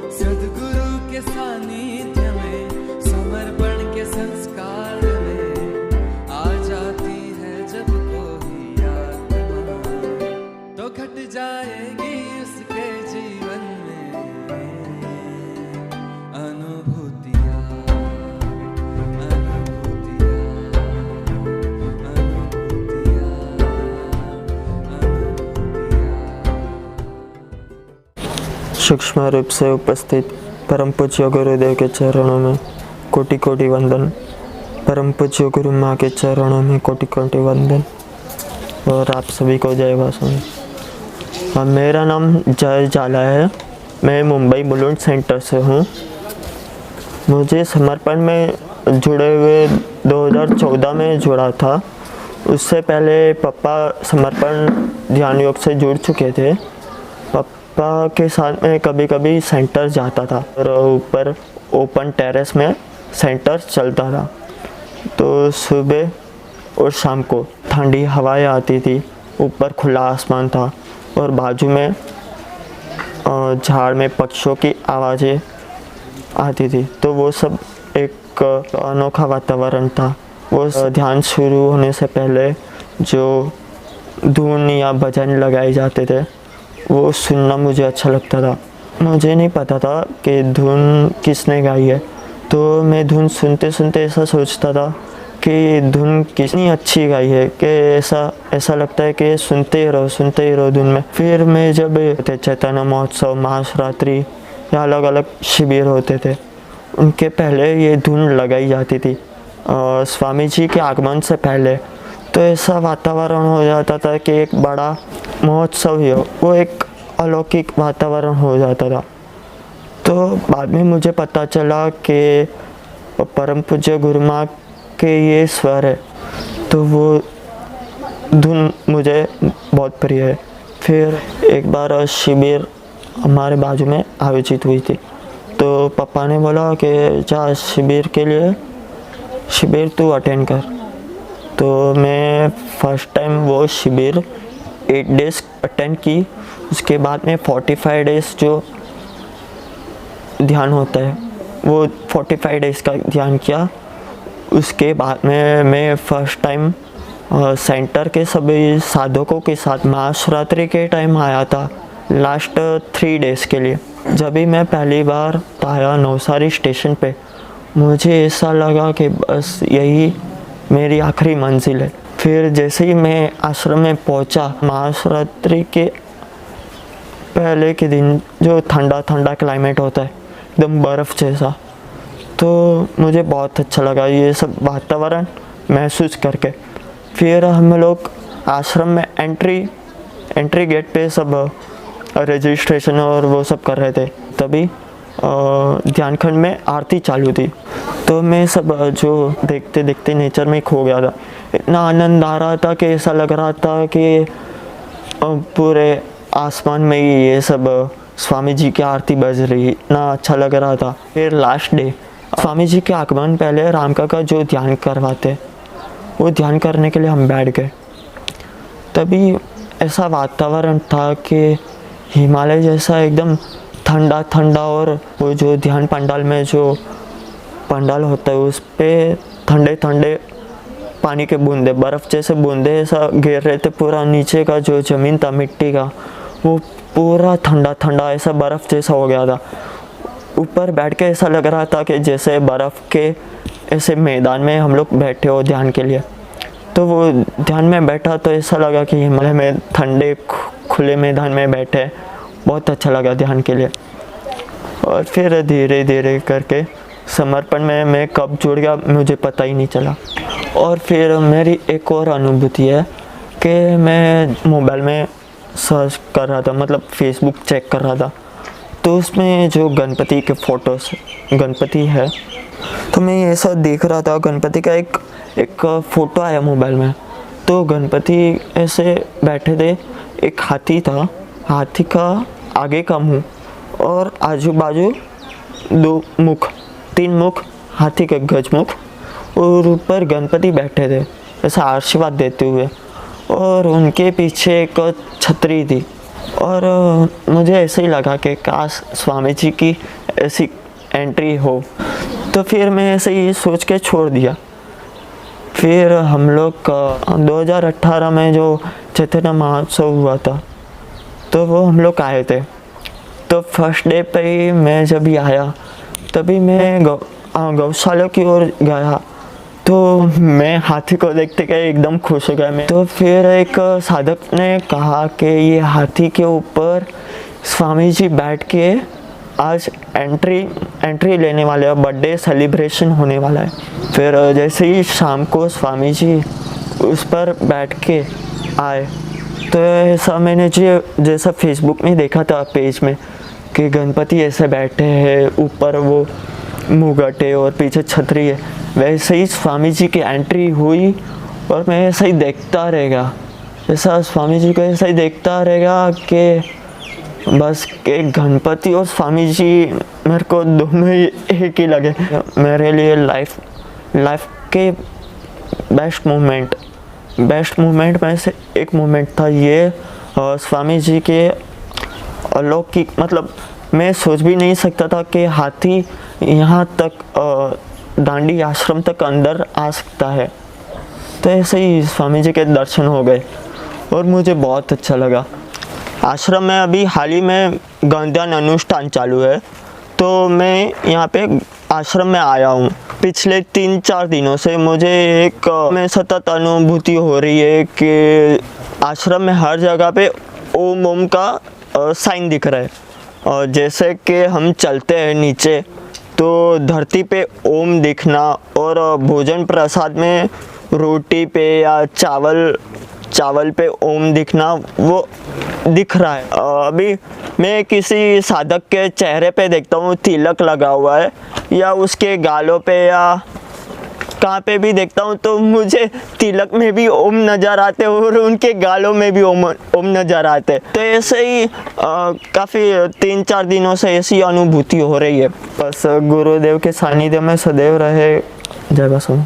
सद्गुरु के सानिध्य में समर्पण के संस्कार में आ जाती है जब कोई आत्मा, तो घट जाएगी उसके जीवन में अनुभूतियाँ, अनुभूतियाँ, अनुभूतियाँ, अनुभूतियाँ। सूक्ष्म रूप से उपस्थित परम पूज्य गुरुदेव के चरणों में कोटि कोटि वंदन। परम पूज्य गुरु माँ के चरणों में कोटि कोटि वंदन। और आप सभी को जय वासुदेव। मेरा नाम जय जाला है। मैं मुंबई मुलुंड सेंटर से हूँ। मुझे समर्पण में जुड़े हुए 2014 में जुड़ा था। उससे पहले पापा समर्पण ध्यान योग से जुड़ चुके थे। पापा के साथ में कभी कभी सेंटर जाता था और ऊपर ओपन टेरेस में सेंटर चलता था। तो सुबह और शाम को ठंडी हवाएं आती थी, ऊपर खुला आसमान था और बाजू में झाड़ में पक्षियों की आवाज़ें आती थी। तो वो सब एक अनोखा वातावरण था। वो ध्यान शुरू होने से पहले जो धुन या भजन लगाए जाते थे वो सुनना मुझे अच्छा लगता था। मुझे नहीं पता था कि धुन किसने गाई है, तो मैं धुन सुनते सुनते ऐसा सोचता था कि धुन कितनी अच्छी गाई है कि ऐसा लगता है कि सुनते ही रहो धुन में। फिर मैं जब चैतन्य महोत्सव, महाशिवरात्रि या अलग अलग शिविर होते थे, उनके पहले ये धुन लगाई जाती थी स्वामी जी के आगमन से पहले। तो ऐसा वातावरण हो जाता था कि एक बड़ा महोत्सव ही हो, वो एक अलौकिक वातावरण हो जाता था। तो बाद में मुझे पता चला कि परम पूज्य गुरु माँ के ये स्वर है, तो वो धुन मुझे बहुत प्रिय है। फिर एक बार शिविर हमारे बाजू में आयोजित हुई थी, तो पापा ने बोला कि जा शिविर के लिए शिविर तू अटेंड कर। तो मैं फर्स्ट टाइम वो शिविर 8 डेज़ अटेंड की। उसके बाद में 45 डेज़ जो ध्यान होता है वो 45 डेज़ का ध्यान किया। उसके बाद में मैं फर्स्ट टाइम सेंटर के सभी साधकों के साथ महाशिवरात्रि के टाइम आया था, लास्ट 3 डेज़ के लिए। जब भी मैं पहली बार आया नवसारी स्टेशन पे, मुझे ऐसा लगा कि बस यही मेरी आखिरी मंजिल है। फिर जैसे ही मैं आश्रम में पहुंचा, महाशिवरात्रि के पहले के दिन जो ठंडा ठंडा क्लाइमेट होता है, एकदम बर्फ़ जैसा, तो मुझे बहुत अच्छा लगा ये सब वातावरण महसूस करके। फिर हम लोग आश्रम में एंट्री गेट पे सब रजिस्ट्रेशन और वो सब कर रहे थे। तभी ध्यान खंड में आरती चालू थी, तो मैं सब जो देखते देखते नेचर में खो गया था। इतना आनंद आ रहा था कि ऐसा लग रहा था कि पूरे आसमान में ही ये सब स्वामी जी की आरती बज रही, इतना अच्छा लग रहा था। फिर लास्ट डे स्वामी जी के आगमन पहले राम का जो ध्यान करवाते, वो ध्यान करने के लिए हम बैठ गए। तभी ऐसा वातावरण था कि हिमालय जैसा एकदम ठंडा ठंडा, और वो जो ध्यान पंडाल में जो पंडाल होता है उस पे ठंडे ठंडे पानी के बूंदे, बर्फ़ जैसे बूंदे ऐसा गिर रहे थे। पूरा नीचे का जो ज़मीन था मिट्टी का, वो पूरा ठंडा ठंडा ऐसा बर्फ़ जैसा हो गया था। ऊपर बैठ के ऐसा लग रहा था कि जैसे बर्फ़ के ऐसे मैदान में हम लोग बैठे हो ध्यान के लिए। तो वो ध्यान में बैठा तो ऐसा लगा कि हिमालय में ठंडे खुले मैदान में बैठे, बहुत अच्छा लगा ध्यान के लिए। और फिर धीरे धीरे करके समर्पण में मैं कब जुड़ गया मुझे पता ही नहीं चला। और फिर मेरी एक और अनुभूति है कि मैं मोबाइल में सर्च कर रहा था, मतलब फेसबुक चेक कर रहा था, तो उसमें जो गणपति के फ़ोटोज़, गणपति है, तो मैं ये सब देख रहा था। गणपति का एक फ़ोटो आया मोबाइल में, तो गणपति ऐसे बैठे थे, एक हाथी था, हाथी का आगे का मुंह और आजू बाजू 3 मुख, हाथी के गजमुख, और ऊपर गणपति बैठे थे ऐसा आशीर्वाद देते हुए, और उनके पीछे एक छतरी थी। और मुझे ऐसे ही लगा कि काश स्वामी जी की ऐसी एंट्री हो। तो फिर मैं ऐसे ही सोच के छोड़ दिया। फिर हम लोग 2018 में जो चैतन्य महोत्सव हुआ था, तो वो हम लोग आए थे। तो फर्स्ट डे पे ही मैं जब भी आया, तभी मैं गौशाला की ओर गया, तो मैं हाथी को देखते के एकदम खुश हो गया मैं। तो फिर एक साधक ने कहा कि ये हाथी के ऊपर स्वामी जी बैठ के आज एंट्री लेने वाले हैं, बर्थडे सेलिब्रेशन होने वाला है। फिर जैसे ही शाम को स्वामी जी उस पर बैठ के आए, तो ऐसा मैंने जैसा फेसबुक में देखा था पेज में कि गणपति ऐसे बैठे हैं, ऊपर वो मुगट है और पीछे छतरी है, वैसे ही स्वामी जी की एंट्री हुई और मैं ऐसा ही देखता रहेगा, ऐसा स्वामी जी को ऐसा ही देखता रहेगा कि बस के गणपति और स्वामी जी मेरे को दोनों ही एक ही लगे। मेरे लिए लाइफ के बेस्ट मोमेंट में से एक मोमेंट था ये, स्वामी जी के अलौकिक, मतलब मैं सोच भी नहीं सकता था कि हाथी यहाँ तक दांडी आश्रम तक अंदर आ सकता है। तो ऐसे ही स्वामी जी के दर्शन हो गए और मुझे बहुत अच्छा लगा। आश्रम में अभी हाल ही में गणध्यान अनुष्ठान चालू है, तो मैं यहाँ पे आश्रम में आया हूँ। पिछले 3-4 दिनों से मुझे एक में सतत अनुभूति हो रही है कि आश्रम में हर जगह पे ओम का साइन दिख रहा है। और जैसे कि हम चलते हैं नीचे, तो धरती पे ओम दिखना और भोजन प्रसाद में रोटी पे या चावल पे ओम दिखना, वो दिख रहा है। अभी मैं किसी साधक के चेहरे पे देखता हूँ तिलक लगा हुआ है, या उसके गालों पे या कहाँ पे भी देखता हूँ, तो मुझे तिलक में भी ओम नज़र आते और उनके गालों में भी ओम नज़र आते। तो ऐसे ही काफ़ी 3-4 दिनों से ऐसी अनुभूति हो रही है। बस गुरुदेव के सानिध्य में सदैव रहे। जय बसव।